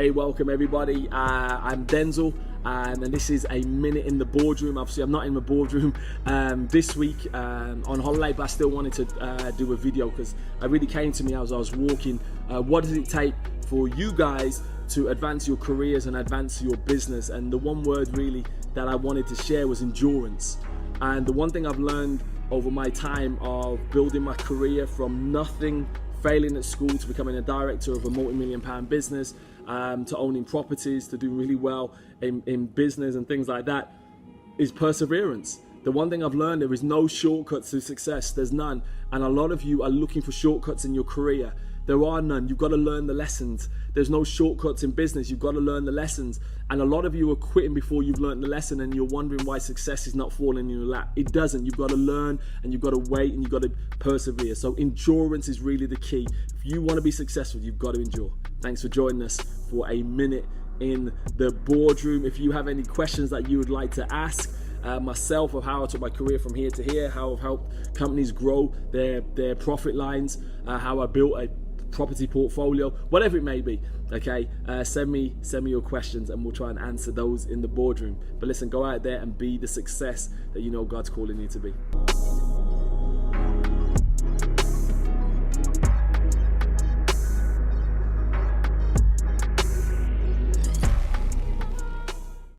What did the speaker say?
Hey, welcome everybody. I'm Denzil, and this is a minute in the boardroom. Obviously, I'm not in the boardroom this week on holiday, but I still wanted to do a video because it really came to me as I was walking. What does it take for you guys to advance your careers and advance your business? And the one word really that I wanted to share was endurance. And the one thing I've learned over my time of building my career from nothing, failing at school, to becoming a director of a multi-million-pound business, to owning properties, to do really well in business and things like that, is perseverance. The one thing I've learned, there is no shortcuts to success. There's none. And a lot of you are looking for shortcuts in your career. There are none. You've got to learn the lessons. There's no shortcuts in business. You've got to learn the lessons. And a lot of you are quitting before you've learned the lesson, and you're wondering why success is not falling in your lap. It doesn't. You've got to learn, and you've got to wait, and you've got to persevere. So endurance is really the key. If you want to be successful, you've got to endure. Thanks for joining us for a minute in the boardroom. If you have any questions that you would like to ask myself, of how I took my career from here to here, how I've helped companies grow their profit lines, how I built a property portfolio, whatever it may be, okay, send me your questions and we'll try and answer those in the boardroom. But listen, go out there and be the success that you know God's calling you to be.